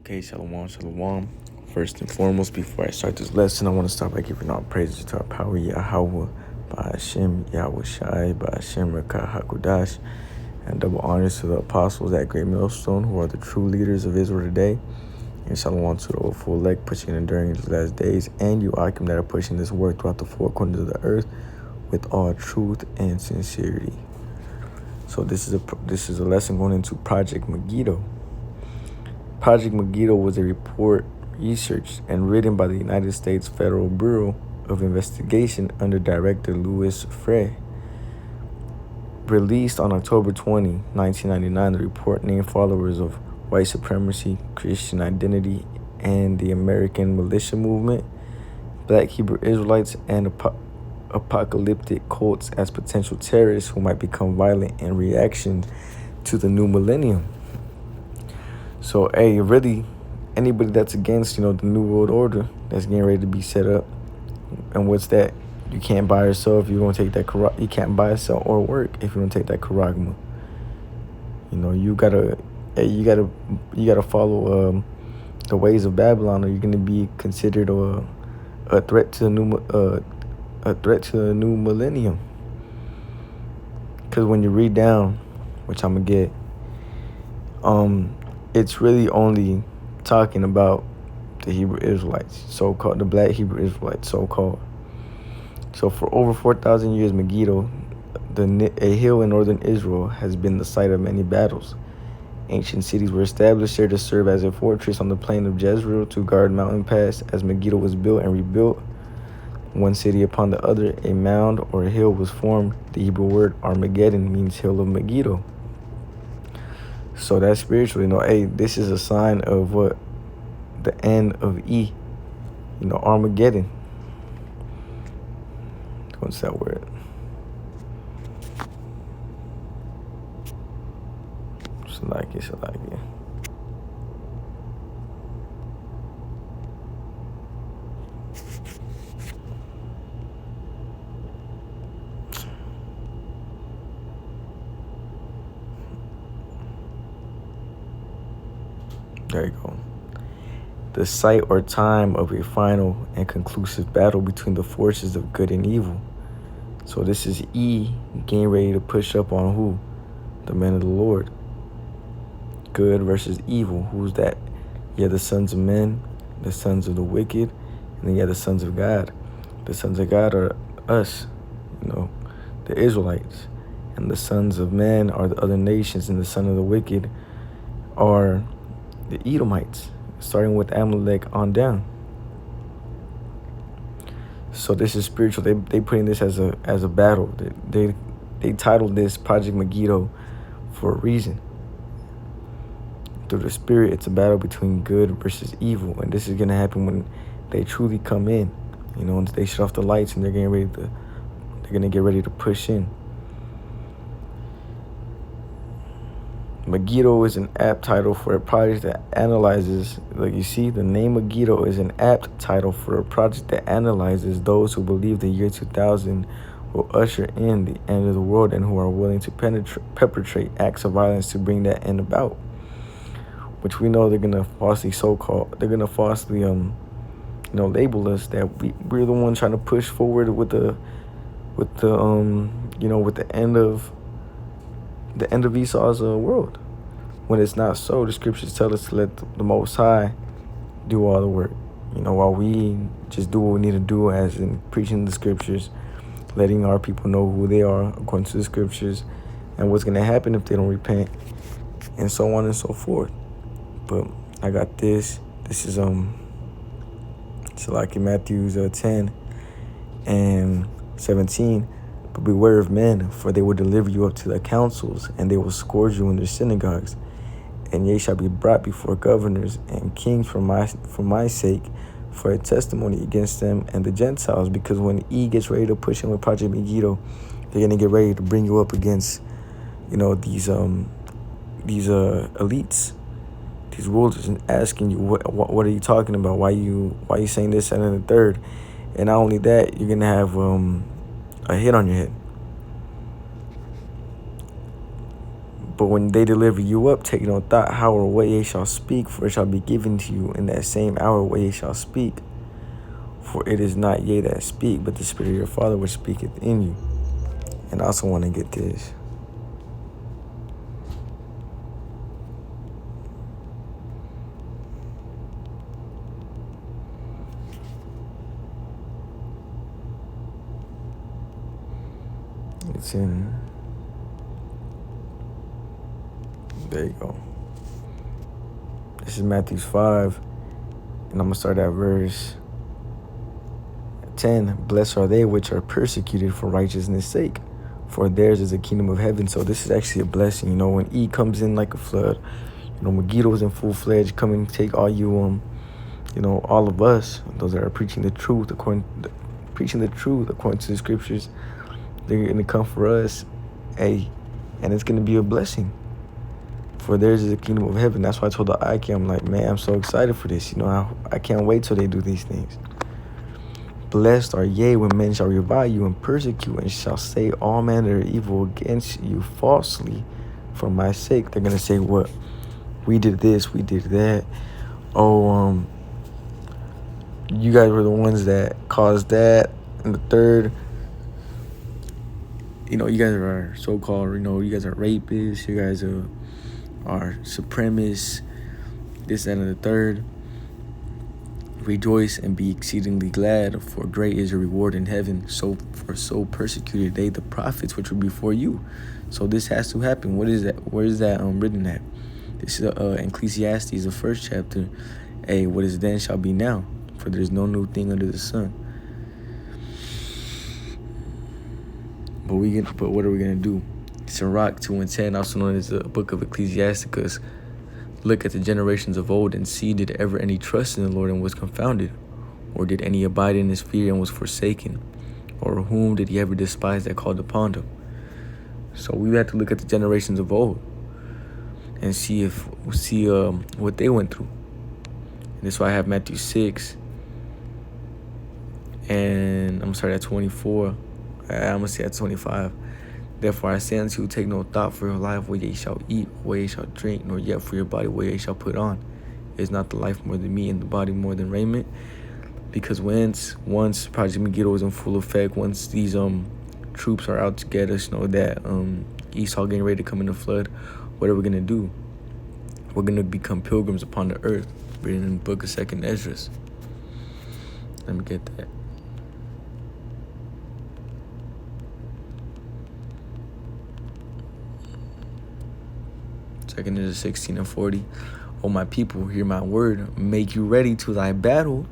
Okay, shalom, shalom. First and foremost, before I start this lesson, I want to start by giving all praises to our power, Yahweh, by Hashem, Yahweh Shai, by Hashem, Rakah HaKodash, and double honors to the apostles at Great Millstone, who are the true leaders of Israel today. And shalom to the old full elect pushing and enduring these last days, and you, Akim, that are pushing this work throughout the four corners of the earth with all truth and sincerity. So this is a lesson going into Project Megiddo. Project Megiddo was a report researched and written by the United States Federal Bureau of Investigation under Director Louis Frey. Released on October 20, 1999, the report named followers of white supremacy, Christian identity, and the American militia movement, Black Hebrew Israelites, and apocalyptic cults as potential terrorists who might become violent in reaction to the new millennium. So, really, anybody that's against, the New World Order that's getting ready to be set up, and what's that? You can't buy or sell if you're going to take that, you can't buy, sell, or work if you're going to take that charagma. You gotta follow the ways of Babylon, or you're going to be considered a threat to the new millennium. Because when you read down, which I'm gonna get, it's really only talking about the Hebrew Israelites, so-called, the Black Hebrew Israelites, so-called. So for over 4,000 years, Megiddo, a hill in northern Israel, has been the site of many battles. Ancient cities were established there to serve as a fortress on the plain of Jezreel to guard Mountain Pass. As Megiddo was built and rebuilt, one city upon the other, a mound or a hill was formed. The Hebrew word Armageddon means hill of Megiddo. So that's spiritual, this is a sign of what? The end of E, Armageddon. What's that word? Salakia. There you go. The site or time of a final and conclusive battle between the forces of good and evil. So this is E getting ready to push up on who? The men of the Lord. Good versus evil. Who's that? Yeah, the sons of men, the sons of the wicked, and then the sons of God. The sons of God are us, the Israelites. And the sons of men are the other nations, and the son of the wicked are the Edomites, starting with Amalek on down. So this is spiritual. They putting this as a battle. They titled this Project Megiddo for a reason. Through the spirit, it's a battle between good versus evil, and this is gonna happen when they truly come in. Once they shut off the lights and they're gonna get ready to push in. Megiddo is an apt title for a project that analyzes, the name Megiddo is an apt title for a project that analyzes those who believe the year 2000 will usher in the end of the world and who are willing to perpetrate acts of violence to bring that end about. Which we know they're going to falsely label us that we're the ones trying to push forward with the end of Esau's world, when it's not so. The scriptures tell us to let the Most High do all the work, while we just do what we need to do, as in preaching the scriptures, letting our people know who they are according to the scriptures, and what's going to happen if they don't repent, and so on and so forth. But I got this. This is like in Matthew 10 and 17. But beware of men, for they will deliver you up to the councils, and they will scourge you in their synagogues. And ye shall be brought before governors and kings for my sake, for a testimony against them and the Gentiles. Because when E gets ready to push in with Project Megiddo, they're gonna get ready to bring you up against, these elites, these rulers, and asking you what are you talking about? Why you saying this and then the third? And not only that, you're gonna have a hit on your head. But when they deliver you up, take no thought how or what ye shall speak, for it shall be given to you in that same hour what ye shall speak. For it is not ye that speak, but the Spirit of your Father which speaketh in you. And I also want to get this. It's in, there you go. This is Matthew 5, and I'm going to start at verse 10. Blessed are they which are persecuted for righteousness' sake, for theirs is the kingdom of heaven. So this is actually a blessing. You know, when E comes in like a flood, you know, Megiddo is in full-fledged, come and take all you, you know, all of us, those that are preaching the truth according to the scriptures. They're going to come for us, hey, and it's going to be a blessing. For theirs is the kingdom of heaven. That's why I told the Ike, I'm like, man, I'm so excited for this. You know, I can't wait till they do these things. Blessed are ye when men shall revile you and persecute and shall say all manner of evil against you falsely for my sake. They're going to say, what? We did this, we did that. Oh, you guys were the ones that caused that. And the third, you know, you guys are so-called, you know, you guys are rapists, you guys are supremacists, this, that, and the third. Rejoice and be exceedingly glad, for great is your reward in heaven. So persecuted they the prophets which were before you. So this has to happen. What is that? Where is that written at? This is Ecclesiastes, the 1st chapter. Hey, what is then shall be now, for there is no new thing under the sun. But what are we gonna do? Sirach 2:10, also known as the book of Ecclesiasticus. Look at the generations of old and see, did ever any trust in the Lord and was confounded? Or did any abide in his fear and was forsaken? Or whom did he ever despise that called upon him? So we have to look at the generations of old and see what they went through. And that's why I have Matthew 6. And I'm gonna start at 24. I'm gonna say at 25. Therefore I say unto you, take no thought for your life, what ye shall eat, what ye shall drink, nor yet for your body, what ye shall put on. Is not the life more than meat, and the body more than raiment? Because once Project Megiddo is in full effect, once these troops are out to get us, you know that Esau getting ready to come in the flood, what are we gonna do? We're gonna become pilgrims upon the earth, written in the book of 2nd Esdras. Let me get that. Second is 16 and 40. O my people, hear my word. Make you ready to thy battle.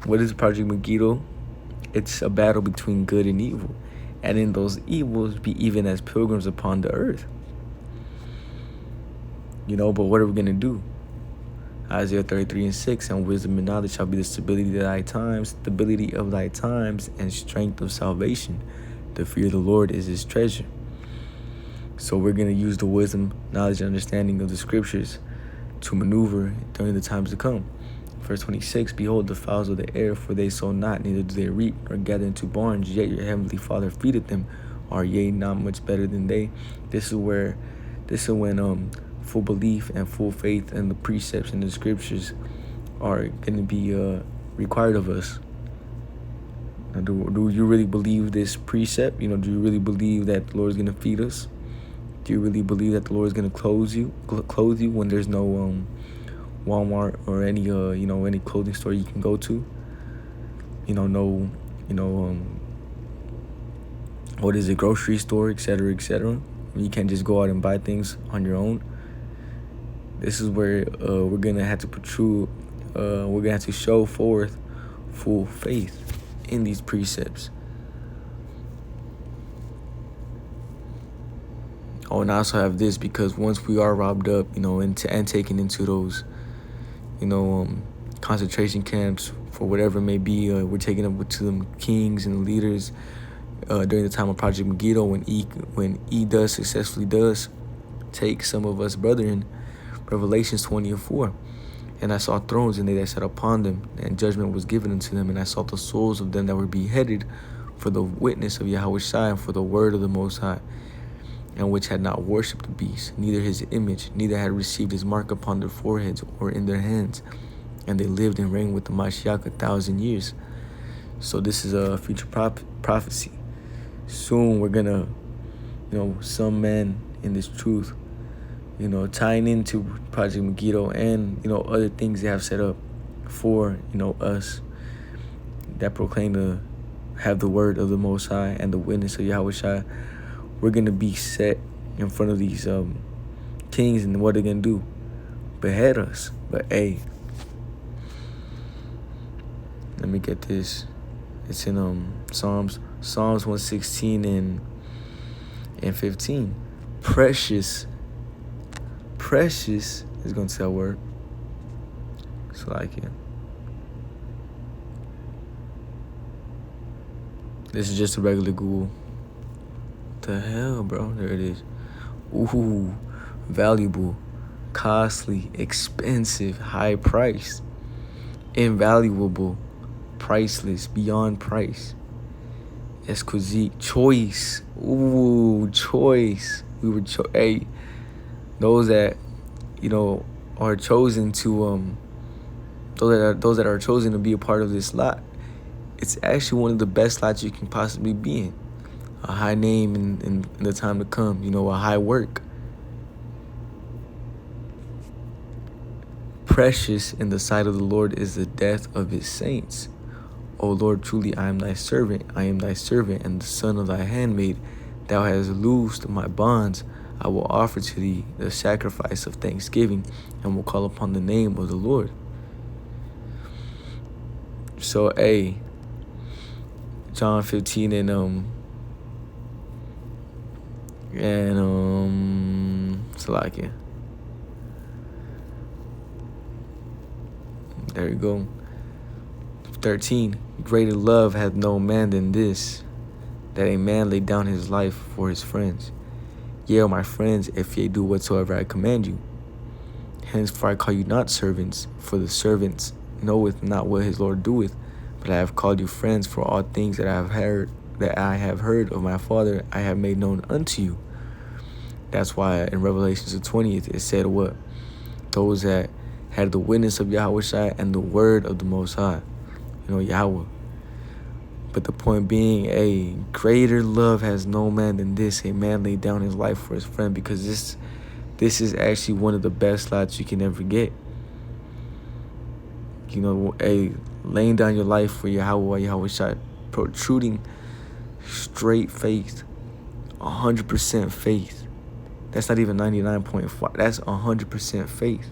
What is Project Megiddo? It's a battle between good and evil. And in those evils, be even as pilgrims upon the earth. You know, but what are we going to do? Isaiah 33:6. And wisdom and knowledge shall be the stability of thy times, and strength of salvation. The fear of the Lord is his treasure. So we're going to use the wisdom, knowledge, and understanding of the scriptures to maneuver during the times to come. Verse 26, behold the fowls of the air, for they sow not, neither do they reap, nor gather into barns, yet your heavenly Father feedeth them. Are ye not much better than they? This is when full belief and full faith in the precepts and the scriptures are going to be required of us. Now, do you really believe this precept? You know, do you really believe that the Lord is going to feed us? Do you really believe that the Lord is going to clothe you when there's no Walmart or any any clothing store you can go to? What is it, grocery store, etc., etc. You can't just go out and buy things on your own. This is where we're gonna have to protrude. We're gonna have to show forth full faith in these precepts. Oh, and I also have this, because once we are robbed up, and taken into those, concentration camps for whatever it may be, we're taken up to them kings and leaders during the time of Project Megiddo, when E successfully does take some of us brethren. Revelations 20:4. And I saw thrones, and they that sat upon them, and judgment was given unto them. And I saw the souls of them that were beheaded for the witness of Yahweh Shai, and for the word of the Most High, and which had not worshipped the beast, neither his image, neither had received his mark upon their foreheads or in their hands. And they lived and reigned with the Mashiach 1,000 years. So this is a future prophecy. Soon we're gonna, some men in this truth, tying into Project Megiddo and, other things they have set up for, us that proclaim to have the word of the Most High and the witness of Yahweh Shai. We're going to be set in front of these kings, and what they're going to do? Behead us. But, hey, let me get this. It's in Psalms 116 and 15. Precious is going to say a word. It's like it. This is just a regular Google. The hell, bro? There it is. Ooh, valuable, costly, expensive, high price, invaluable, priceless, beyond price, exquisite, choice. Ooh, choice. We were hey, those that are chosen to those that are chosen to be a part of this lot. It's actually one of the best lots you can possibly be in. A high name in the time to come, a high work. Precious in the sight of the Lord is the death of his saints. O Lord, truly I am thy servant, and the son of thy handmaid. Thou hast loosed my bonds. I will offer to thee the sacrifice of thanksgiving, and will call upon the name of the Lord. So, John 15 and Salakia. There you go. 13. Greater love hath no man than this, that a man lay down his life for his friends. Yea, O my friends, if ye do whatsoever I command you. Henceforth I call you not servants, for the servants knoweth not what his Lord doeth, but I have called you friends, for all things that I have heard of my Father I have made known unto you. That's why in Revelations the 20th it said what? Those that had the witness of Yahweh Shai and the word of the Most High, Yahweh. But the point being, a greater love has no man than this, a man laid down his life for his friend, because this is actually one of the best lots you can ever get. Laying down your life for Yahweh Shai, protruding straight faith, 100% faith. That's not even 99.5. That's 100% faith.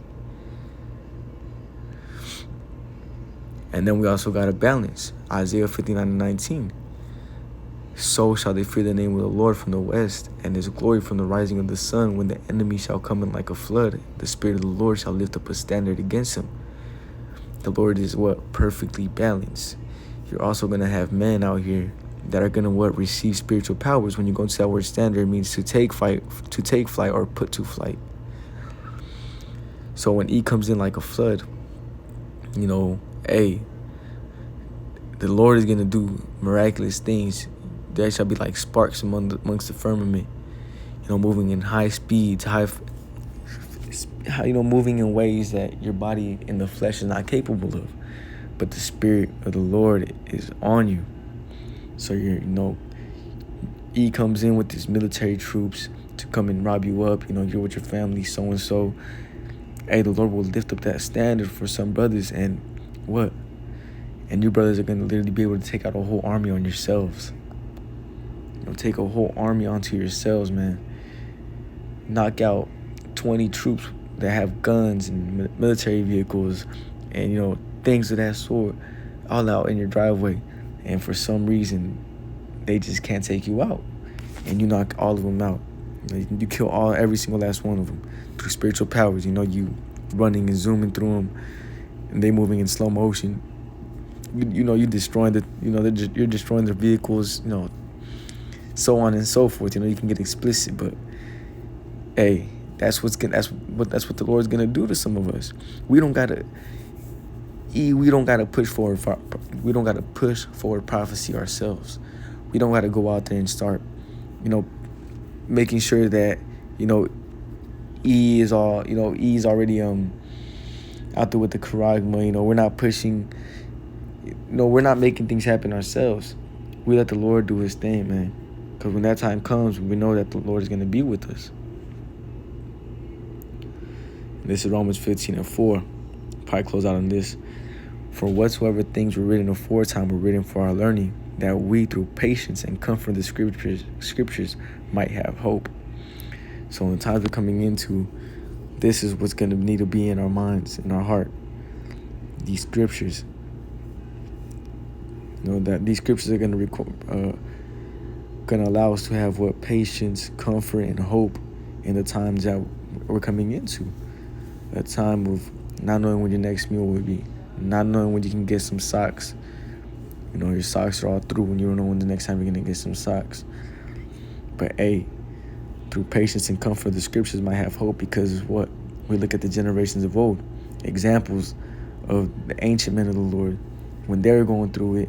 And then we also got a balance. Isaiah 59:19. So shall they fear the name of the Lord from the west, and his glory from the rising of the sun. When the enemy shall come in like a flood, the Spirit of the Lord shall lift up a standard against him. The Lord is what? Perfectly balanced. You're also going to have men out here that are going to receive spiritual powers. When you go into that word standard, it means to take flight or put to flight. So when E comes in like a flood, the Lord is going to do miraculous things. There shall be like sparks amongst the firmament, moving in high speeds, moving in ways that your body in the flesh is not capable of. But the Spirit of the Lord is on you. So E comes in with these military troops to come and rob you up. You're with your family, so-and-so. Hey, the Lord will lift up that standard for some brothers, and what? And you brothers are going to literally be able to take out a whole army on yourselves. Take a whole army onto yourselves, man. Knock out 20 troops that have guns and military vehicles and, things of that sort all out in your driveway. And for some reason, they just can't take you out. And you knock all of them out. You kill every single last one of them through spiritual powers. You running and zooming through them, and they moving in slow motion. You destroying you're destroying their vehicles. So on and so forth. You can get explicit, but hey, that's what the Lord's gonna do to some of us. We don't gotta push forward. We don't gotta push forward prophecy ourselves. We don't gotta go out there and start, making sure that, E's already out there with the charagma. We're not pushing, we're not making things happen ourselves. We let the Lord do his thing, man. Because when that time comes, we know that the Lord is going to be with us. This is Romans 15:4. Probably close out on this. For whatsoever things were written aforetime were written for our learning, that we through patience and comfort of the scriptures might have hope. So in the times we're coming into, this is what's going to need to be in our minds, in our heart. These scriptures. That these scriptures are going to allow us to have patience, comfort, and hope in the times that we're coming into. A time of not knowing when your next meal will be, not knowing when you can get some socks. Your socks are all through when you don't know when the next time you're going to get some socks. But through patience and comfort, the scriptures might have hope, because what? We look at the generations of old, examples of the ancient men of the Lord, when they're going through it,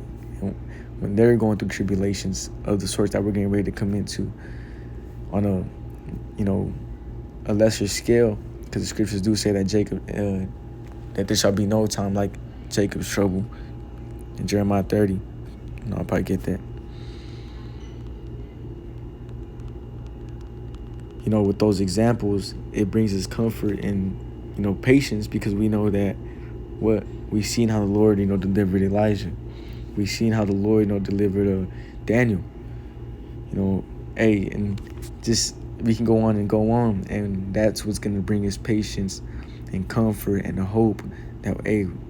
when they're going through tribulations of the sorts that we're getting ready to come into on a lesser scale, because the scriptures do say that that there shall be no time like Jacob's trouble in Jeremiah 30. I'll probably get that. With those examples, it brings us comfort and, patience, because we know that we've seen how the Lord, delivered Elijah. We've seen how the Lord, delivered Daniel. And just we can go on, and that's what's going to bring us patience and comfort and hope that,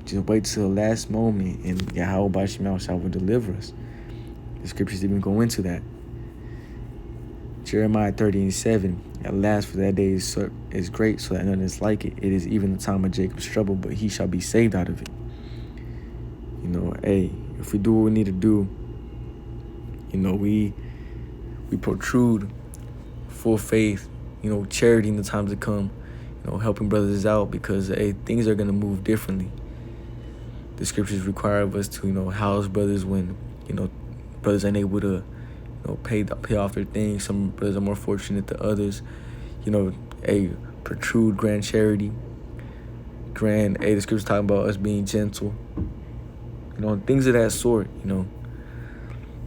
just wait till the last moment, and Yahweh Shall will deliver us. The scriptures even go into that. Jeremiah 30:7, at last for that day is great, so that none is like it. It is even the time of Jacob's trouble, but he shall be saved out of it. If we do what we need to do, we protrude full faith, charity in the times to come, helping brothers out, because things are going to move differently. The scriptures require of us to, house brothers when, brothers ain't able to, pay off their things. Some brothers are more fortunate than others. Protrude grand charity. The scriptures talking about us being gentle. Things of that sort,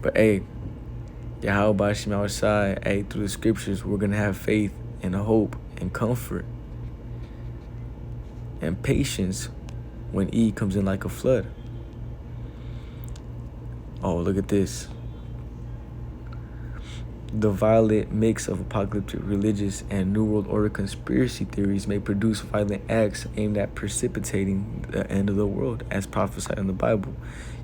But Yahweh Shema Shai, through the scriptures, we're gonna have faith and hope and comfort and patience when E comes in like a flood. Oh, look at this. The violent mix of apocalyptic religious and New World Order conspiracy theories may produce violent acts aimed at precipitating the end of the world, as prophesied in the Bible.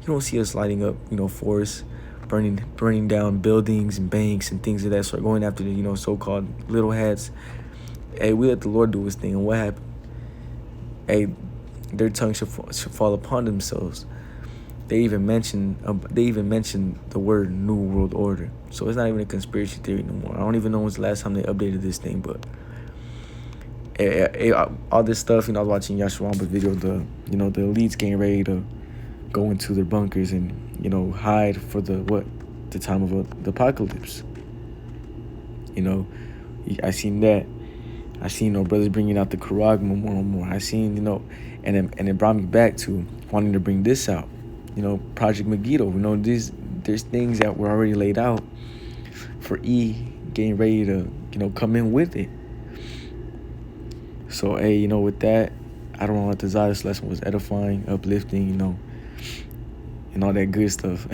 You don't see us lighting up, forests, burning down buildings and banks and things of that sort, going after the, so-called little hats. We let the Lord do his thing, and what happened? Their tongue should fall upon themselves. They even mentioned the word New World Order. So it's not even a conspiracy theory no more. I don't even know when's the last time they updated this thing, but all this stuff, I was watching Yashuamba's video, the elites getting ready to go into their bunkers and, hide for the time of the apocalypse. I seen that. I seen, brothers bringing out the charagma more and more. I seen, and it brought me back to wanting to bring this out. Project Megiddo. There's things that were already laid out for E getting ready to, come in with it. So, with that, I don't know what this lesson was edifying, uplifting, and all that good stuff.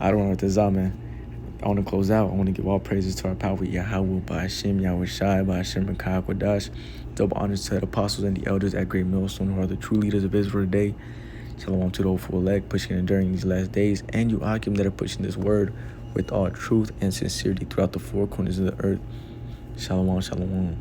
I don't know what this man. I want to close out. I want to give all praises to our power, Yahweh, by Hashem, Yahweh Shai, by Hashem, and Kai Kodash. Double honors to the apostles and the elders at Great Millstone, who are the true leaders of Israel today. Shalom to the hopeful elect, pushing and enduring these last days, and you Akim that are pushing this word with all truth and sincerity throughout the four corners of the earth. Shalom, shalom.